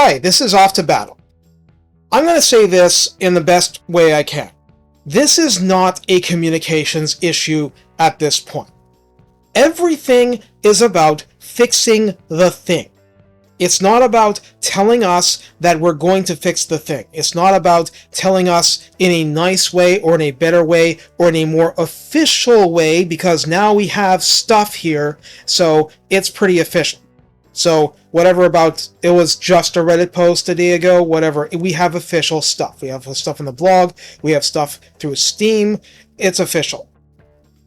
Hi, this is Off to Battle. I'm going to say this in the best way I can. This is not a communications issue at this point. Everything is about fixing the thing. It's not about telling us that we're going to fix the thing. It's not about telling us in a nice way or in a better way or in a more official way, because now we have stuff here, so it's pretty official. So whatever about it was just a Reddit post a day ago, whatever, we have official stuff. We have stuff in the blog, we have stuff through Steam, it's official.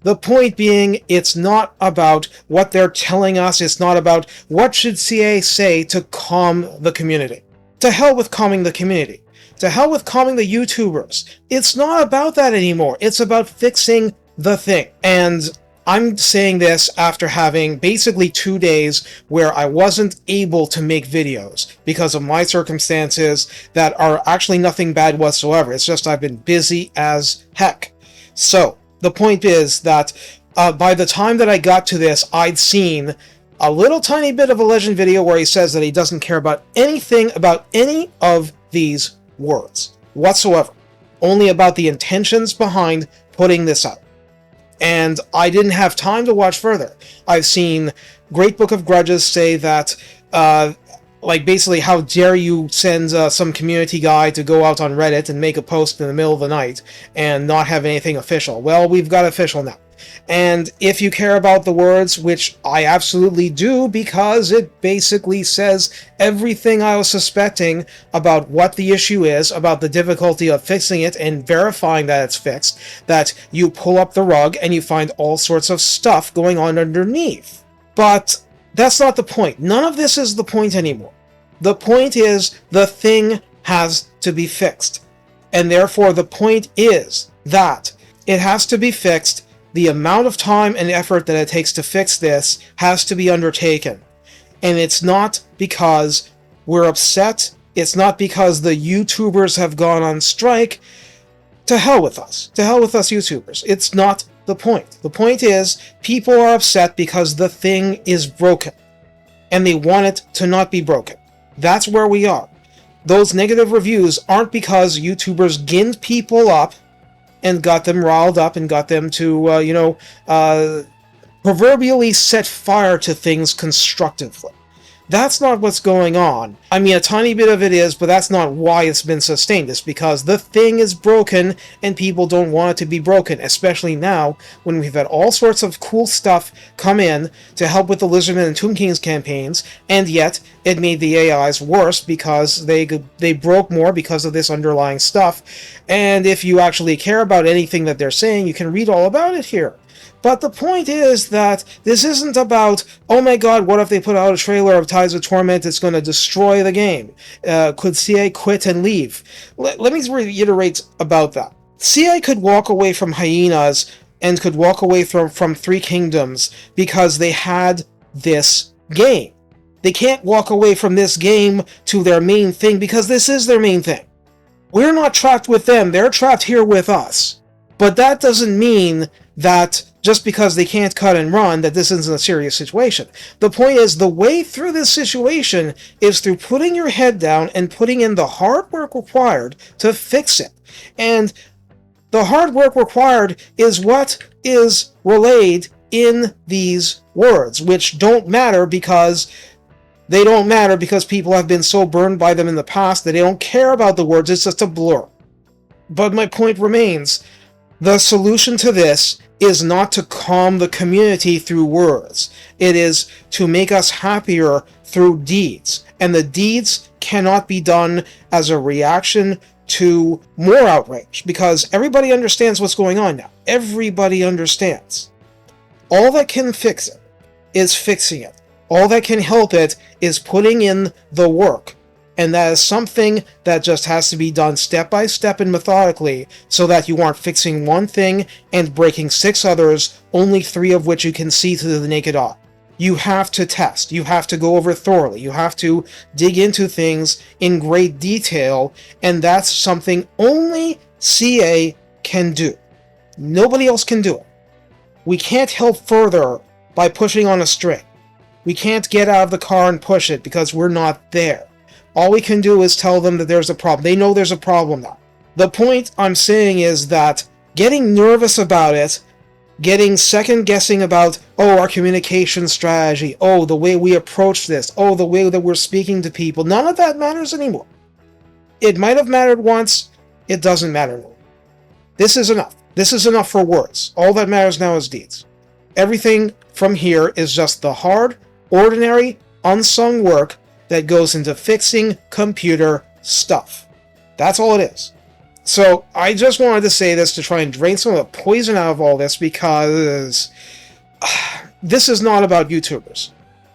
The point being, it's not about what they're telling us, it's not about what should CA say to calm the community. To hell with calming the community. To hell with calming the YouTubers. It's not about that anymore, it's about fixing the thing. And I'm saying this after having basically 2 days where I wasn't able to make videos because of my circumstances that are actually nothing bad whatsoever. It's just I've been busy as heck. So, the point is that by the time that I got to this, I'd seen a little tiny bit of a Legend video where he says that he doesn't care about anything about any of these words whatsoever. Only about the intentions behind putting this out. And I didn't have time to watch further. I've seen Great Book of Grudges say that, like basically, how dare you send some community guy to go out on Reddit and make a post in the middle of the night and not have anything official. Well, we've got official now. And if you care about the words, which I absolutely do, because it basically says everything I was suspecting about what the issue is, about the difficulty of fixing it and verifying that it's fixed, that you pull up the rug and you find all sorts of stuff going on underneath. But that's not the point. None of this is the point anymore. The point is the thing has to be fixed. And therefore the point is that it has to be fixed. The amount of time and effort that it takes to fix this has to be undertaken. And it's not because we're upset. It's not because the YouTubers have gone on strike. To hell with us. To hell with us YouTubers. It's not the point. The point is people are upset because the thing is broken. And they want it to not be broken. That's where we are. Those negative reviews aren't because YouTubers ginned people up and got them riled up and got them to, proverbially set fire to things constructively. That's not what's going on. I mean, a tiny bit of it is, but that's not why it's been sustained. It's because the thing is broken and people don't want it to be broken, especially now when we've had all sorts of cool stuff come in to help with the Lizardmen and Tomb Kings campaigns, and yet it made the AIs worse because they broke more because of this underlying stuff. And if you actually care about anything that they're saying, you can read all about it here. But the point is that this isn't about, oh my god, what if they put out a trailer of Tides of Torment, it's going to destroy the game. Could CA quit and leave? Let me reiterate about that. CA could walk away from Hyenas and could walk away from Three Kingdoms because they had this game. They can't walk away from this game to their main thing because this is their main thing. We're not trapped with them, they're trapped here with us. But that doesn't mean that just because they can't cut and run, that this isn't a serious situation. The point is, the way through this situation is through putting your head down and putting in the hard work required to fix it. And the hard work required is what is relayed in these words, which don't matter because they don't matter because people have been so burned by them in the past that they don't care about the words, it's just a blur. But my point remains, the solution to this is not to calm the community through words. It is to make us happier through deeds. And the deeds cannot be done as a reaction to more outrage, because everybody understands what's going on now. Everybody understands. All that can fix it is fixing it. All that can help it is putting in the work. And that is something that just has to be done step by step and methodically, so that you aren't fixing one thing and breaking 6 others, only 3 of which you can see to the naked eye. You have to test, you have to go over thoroughly, you have to dig into things in great detail, and that's something only CA can do. Nobody else can do it. We can't help further by pushing on a string. We can't get out of the car and push it because we're not there. All we can do is tell them that there's a problem. They know there's a problem now. The point I'm saying is that getting nervous about it, getting second guessing about, oh, our communication strategy, oh, the way we approach this, oh, the way that we're speaking to people, none of that matters anymore. It might have mattered once, it doesn't matter anymore. This is enough. This is enough for words. All that matters now is deeds. Everything from here is just the hard, ordinary, unsung work that goes into fixing computer stuff. That's all it is. So I just wanted to say this to try and drain some of the poison out of all this, because this is not about YouTubers.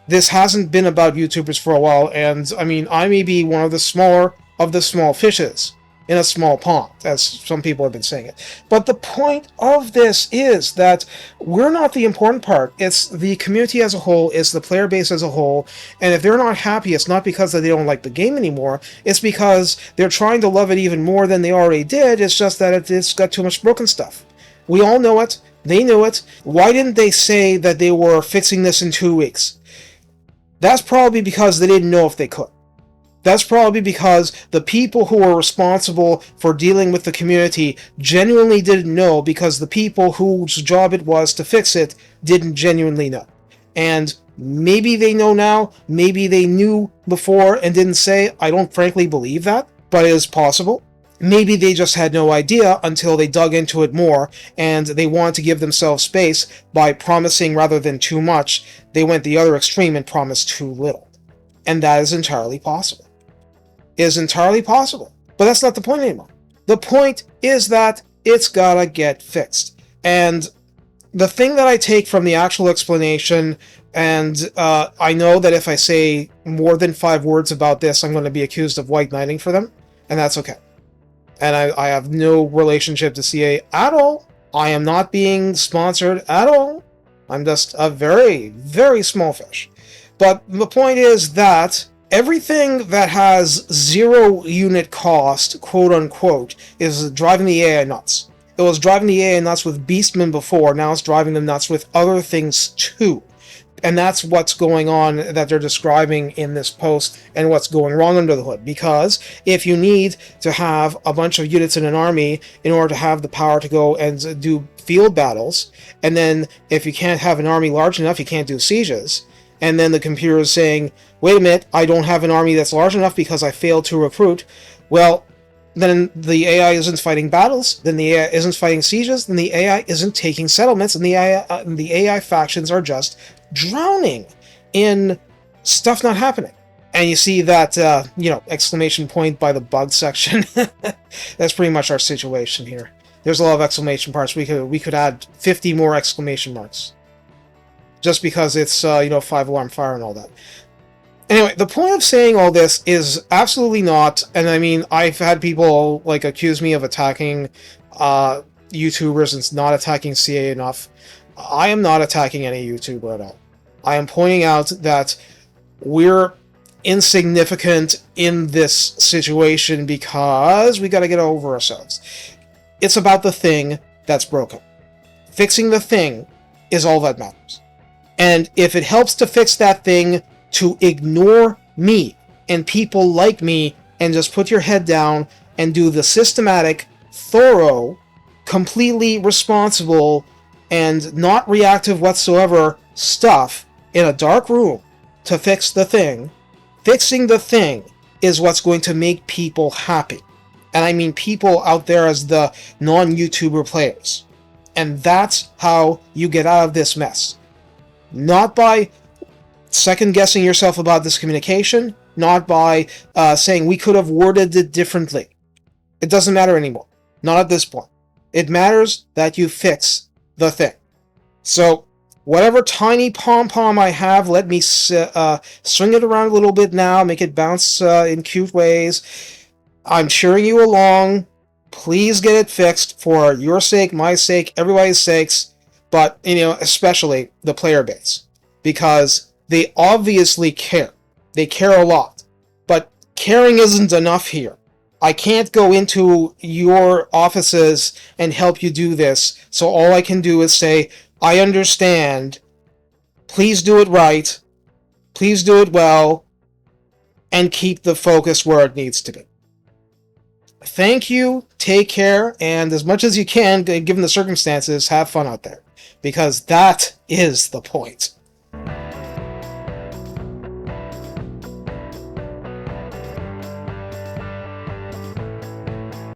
This hasn't been about YouTubers for a while, and I mean, I may be one of the smaller of the small fishes in a small pond, as some people have been saying it. But the point of this is that we're not the important part. It's the community as a whole, it's the player base as a whole, and if they're not happy, it's not because they don't like the game anymore, it's because they're trying to love it even more than they already did. It's just that it's got too much broken stuff. We all know it. They knew it. Why didn't they say that they were fixing this in 2 weeks? That's probably because they didn't know if they could. That's probably because the people who were responsible for dealing with the community genuinely didn't know, because the people whose job it was to fix it didn't genuinely know. And maybe they know now, maybe they knew before and didn't say. I don't frankly believe that, but it is possible. Maybe they just had no idea until they dug into it more, and they wanted to give themselves space by promising rather than too much. They went the other extreme and promised too little. And that is entirely possible. Is entirely possible. But that's not the point anymore. The point is that it's gotta get fixed. And the thing that I take from the actual explanation, and I know that if I say more than 5 words about this, I'm going to be accused of white knighting for them, and that's okay. And I have no relationship to CA at all. I am not being sponsored at all. I'm just a very, very small fish. But the point is that everything that has 0 unit cost, quote unquote, is driving the AI nuts. It was driving the AI nuts with Beastmen before, now it's driving them nuts with other things too. And that's what's going on that they're describing in this post, and what's going wrong under the hood. Because if you need to have a bunch of units in an army in order to have the power to go and do field battles, and then if you can't have an army large enough, you can't do sieges, and then the computer is saying, wait a minute, I don't have an army that's large enough because I failed to recruit, well, then the AI isn't fighting battles, then the AI isn't fighting sieges, then the AI isn't taking settlements, and the AI factions are just drowning in stuff not happening. And you see that, exclamation point by the bug section. That's pretty much our situation here. There's a lot of exclamation marks. We could add 50 more exclamation marks. Just because it's, 5-alarm fire and all that. Anyway, the point of saying all this is absolutely not, and I mean, I've had people, accuse me of attacking YouTubers and not attacking CA enough. I am not attacking any YouTuber at all. I am pointing out that we're insignificant in this situation because we gotta get over ourselves. It's about the thing that's broken. Fixing the thing is all that matters. And if it helps to fix that thing, to ignore me and people like me and just put your head down and do the systematic, thorough, completely responsible, and not reactive whatsoever stuff in a dark room to fix the thing, fixing the thing is what's going to make people happy. And I mean people out there as the non-YouTuber players. And that's how you get out of this mess. Not by second-guessing yourself about this communication, not by saying we could have worded it differently. It doesn't matter anymore. Not at this point. It matters that you fix the thing. So, whatever tiny pom-pom I have, let me swing it around a little bit now, make it bounce in cute ways. I'm cheering you along. Please get it fixed for your sake, my sake, everybody's sakes, but, especially the player base. Because they obviously care. They care a lot. But caring isn't enough here. I can't go into your offices and help you do this, so all I can do is say, I understand. Please do it right. Please do it well. and keep the focus where it needs to be. Thank you, take care, and as much as you can, given the circumstances, have fun out there. Because that is the point.